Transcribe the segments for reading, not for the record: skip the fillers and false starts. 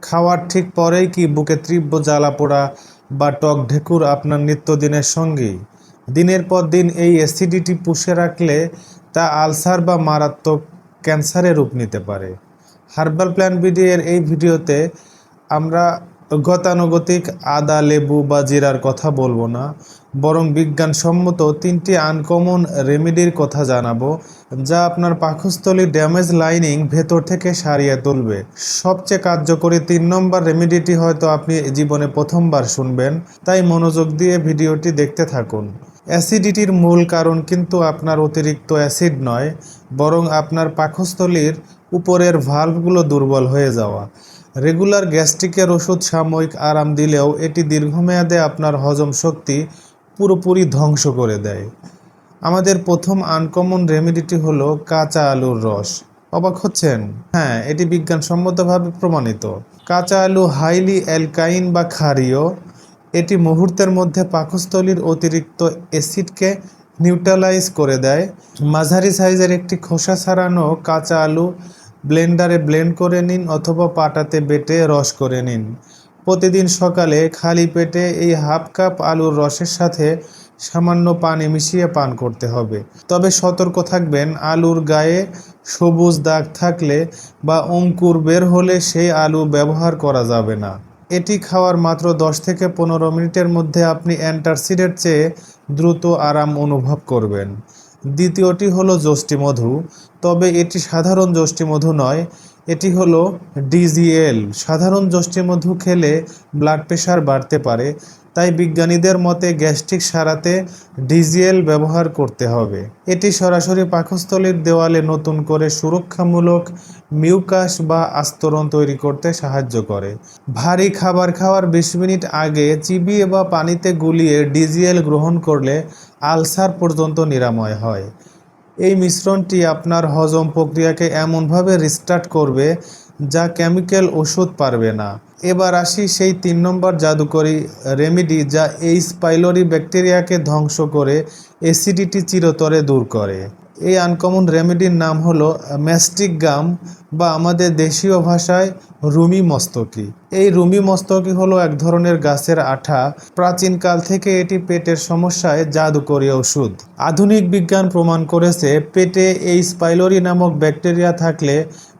খাওয়ার ঠিক পরেই কি বুকে তীব্র জ্বালা পোড়া বা টক ঢেকুর আপনার নিত্যদিনের সঙ্গী? দিনের পর দিন এই অ্যাসিডিটি পুষে রাখলে তা আলসার বা মারাত্মক ক্যান্সারে রূপ নিতে পারে। হার্বাল প্ল্যান বিডি এর এই ভিডিওতে আমরা গতানুগতিক আদা, লেবু বা জিরার কথা বলবো না, বরং বিজ্ঞানসম্মত 3টি আনকমন রেমেডির কথা জানাবো, যা আপনার পাকস্থলীর ড্যামেজ লাইনিং ভেতর থেকে সারিয়ে তুলবে। সবচেয়ে কার্যকরী 3 নম্বর রেমেডিটি হয়তো আপনি জীবনে প্রথমবার শুনবেন, তাই মনোযোগ দিয়ে ভিডিওটি দেখতে থাকুন। অ্যাসিডিটির মূল কারণ কিন্তু আপনার অতিরিক্ত অ্যাসিড নয়, বরং আপনার পাকস্থলীর উপরের ভালভগুলো দুর্বল হয়ে যাওয়া। রেগুলার গ্যাস্ট্রিকের ওষুধ সাময়িক আরাম দিলেও এটি দীর্ঘমেয়াদে আপনার হজম শক্তি পুরোপুরি ধ্বংস করে দেয়। আমাদের প্রথম আনকমন রেমেডিটি হলো কাঁচা আলুর রস। অবাক হচ্ছেন? হ্যাঁ, এটি বিজ্ঞানসম্মতভাবে প্রমাণিত। কাঁচা আলু হাইলি অ্যালকাইন বা ক্ষারীয়। এটি মুহূর্তের মধ্যে পাকস্থলীর অতিরিক্ত অ্যাসিডকে নিউট্রালাইজ করে দেয়। মাঝারি সাইজের একটি খোসা ছাড়ানো কাঁচা আলু ব্লেন্ডারে ব্লেন্ড করে নিন অথবা পাটাতে বেটে রস করে নিন। প্রতিদিন সকালে খালি পেটে এই হাফ কাপ আলুর রসের সাথে সামান্য পানি মিশিয়ে পান করতে হবে। তবে সতর্ক থাকবেন, আলুর গায়ে সবুজ দাগ থাকলে বা অঙ্কুর বের হলে সেই আলু ব্যবহার করা যাবে না। এটি খাওয়ার মাত্র 10 থেকে 15 মিনিটের মধ্যে আপনি অ্যান্টাসিডের চেয়ে দ্রুত আরাম অনুভব করবেন। দ্বিতীয়টি হলো যষ্টিমধু, তবে এটি সাধারণ যষ্টিমধু নয়, এটি হলো ডিজিএল। সাধারণ যষ্টিমধু খেলে ব্লাড প্রেশার বাড়তে পারে, তাই বিজ্ঞানীদের মতে গ্যাস্ট্রিক সারাতে ডিজিএল ব্যবহার করতে হবে। এটি সরাসরি পাকস্থলীর দেওয়ালে নতুন করে সুরক্ষামূলক মিউকাস বা আস্তরণ তৈরি করতে সাহায্য করে। ভারী খাবার খাওয়ার 20 মিনিট আগে চিবিয়ে বা পানিতে গুলিয়ে ডিজিএল গ্রহণ করলে আলসার পর্যন্ত নিরাময় হয়। এই মিশ্রণটি আপনার হজম প্রক্রিয়াকে এমনভাবে রিস্টার্ট করবে যা কেমিক্যাল ওষুধ পারবে না। এবার আসি সেই 3 নম্বর জাদুকরী রেমেডি, যা এইচ পাইলোরি ব্যাকটেরিয়াকে ধ্বংস করে অ্যাসিডিটি চিরতরে দূর করে। এই আনকমন রেমেডির নাম হলো ম্যাস্টিক গাম বা আমাদের দেশীয় ভাষায় রুমি মস্তকি। এই রুমি মস্তকি হলো এক ধরনের গাছের আঠা। প্রাচীনকাল থেকে এটি পেটের সমস্যায় জাদুকরী ওষুধ। আধুনিক বিজ্ঞান প্রমাণ করেছে পেটে এইচ পাইলোরি নামক ব্যাকটেরিয়া থাকলে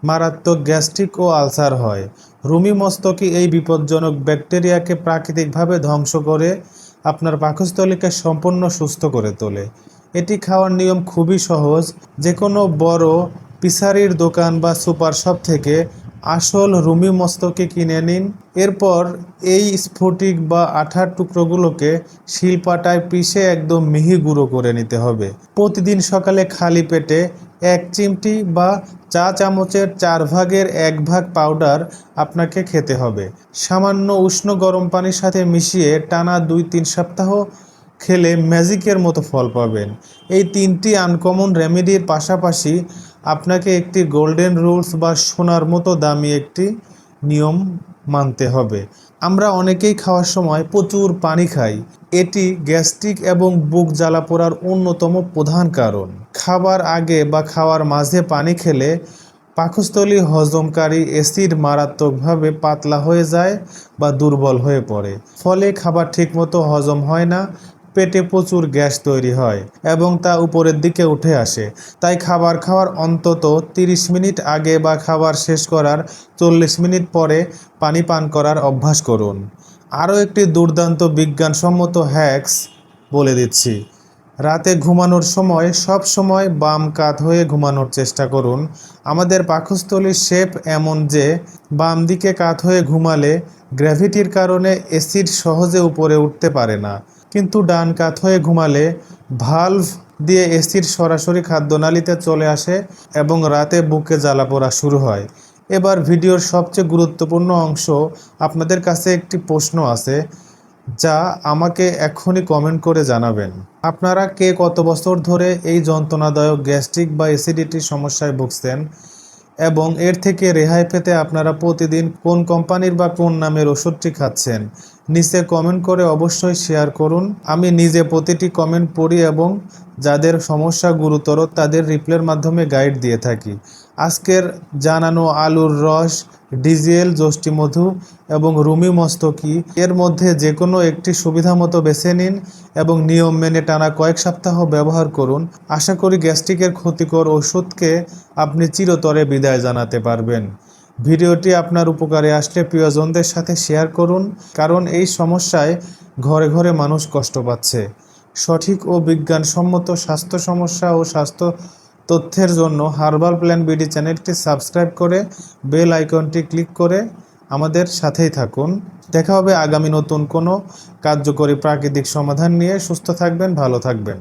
মারাত্মক গ্যাস্ট্রিক ও আলসার হয়। রুমি মস্তকি এই বিপজ্জনক ব্যাকটেরিয়াকে প্রাকৃতিকভাবে ধ্বংস করে আপনার পাকস্থলীকে সম্পূর্ণ সুস্থ করে তোলে। এটি খাওয়ার নিয়ম খুবই সহজ। যে কোনো বড় পিসারির দোকান বা সুপার শপ থেকে আসল রুমি মস্তকি কিনে নিন। এরপর এই স্ফটিক বা আঠার টুকরোগুলোকে শিলপাটায় পিষে একদম মিহি গুঁড়ো করে নিতে হবে। প্রতিদিন সকালে খালি পেটে 1 চিমটি বা চা চামচের 4 ভাগের 1 ভাগ পাউডার আপনাকে খেতে হবে। সামান্য উষ্ণ গরম পানির সাথে মিশিয়ে টানা 2-3 সপ্তাহ খেলে ম্যাজিকের মতো ফল পাবেন। এই 3টি আনকমন রেমেডির পাশাপাশি আপনাকে একটি গোল্ডেন রুলস বা সোনার মতো দামি একটি নিয়ম মানতে হবে। আমরা অনেকেই খাওয়ার সময় প্রচুর পানি খাই। এটি গ্যাস্ট্রিক এবং বুক জ্বালা পোড়ার অন্যতম প্রধান কারণ। খাবার আগে বা খাওয়ার মাঝে পানি খেলে পাকস্থলী হজমকারী অ্যাসিড মারাত্মকভাবে পাতলা হয়ে যায় বা দুর্বল হয়ে পড়ে। ফলে খাবার ঠিকমতো হজম হয় না, পেটে প্রচুর গ্যাস তৈরি হয় এবং তা উপরের দিকে উঠে আসে। তাই খাবার খাওয়ার অন্তত 30 মিনিট আগে বা খাবার শেষ করার 40 মিনিট পরে পানি পান করার অভ্যাস করুন। আরও একটি দুর্দান্ত বিজ্ঞানসম্মত হ্যাক্স বলে দিচ্ছি। রাতে ঘুমানোর সময় সব সময় বাম কাত হয়ে ঘুমানোর চেষ্টা করুন। আমাদের পাকস্থলীর শেপ এমন যে বাম দিকে কাত হয়ে ঘুমালে গ্র্যাভিটির কারণে অ্যাসিড সহজে উপরে উঠতে পারে না, কিন্তু ডান কাত হয়ে ঘুমালে ভালভ দিয়ে অ্যাসিড সরাসরি খাদ্যনালীতে চলে আসে এবং রাতে বুকে জ্বালা পোড়া শুরু হয়। এবার ভিডিওর সবচেয়ে গুরুত্বপূর্ণ অংশ। আপনাদের কাছে একটি প্রশ্ন আছে, যা আমাকে এক্ষুনি কমেন্ট করে জানাবেন। আপনারা কে কত বছর ধরে এই যন্ত্রণাদায়ক গ্যাস্ট্রিক বা অ্যাসিডিটির সমস্যায় ভুগছেন এবং এর থেকে রেহাই পেতে আপনারা প্রতিদিন কোন কোম্পানির বা কোন নামের ওষুধটি খাচ্ছেন? নিচে কমেন্ট করে অবশ্যই শেয়ার করুন। আমি নিজে প্রতিটি কমেন্ট পড়ি এবং যাদের সমস্যা গুরুতর তাদের রিপ্লাইয়ের মাধ্যমে গাইড দিয়ে থাকি। আজকের জানানো আলুর রস, ডিজেল, যষ্টি মধু এবং রুমি মস্তকি এর মধ্যে যে কোনো একটি সুবিধামতো বেছে নিন এবং নিয়ম মেনে টানা কয়েক সপ্তাহ ব্যবহার করুন। আশা করি গ্যাস্ট্রিকের ক্ষতিকর ওষুধকে আপনি চিরতরে বিদায় জানাতে পারবেন। ভিডিওটি আপনার উপকারে আসলে প্রিয়জনদের সাথে শেয়ার করুন, কারণ এই সমস্যায় ঘরে ঘরে মানুষ কষ্ট পাচ্ছে। সঠিক ও বিজ্ঞানসম্মত স্বাস্থ্য সমস্যা ও স্বাস্থ্য তথ্যের জন্য হার্বাল প্ল্যান বিডি চ্যানেলটি সাবস্ক্রাইব করে বেল আইকনটি ক্লিক করে আমাদের সাথেই থাকুন। দেখা হবে আগামী নতুন কোনো কার্যকরী প্রাকৃতিক সমাধান নিয়ে। সুস্থ থাকবেন, ভালো থাকবেন।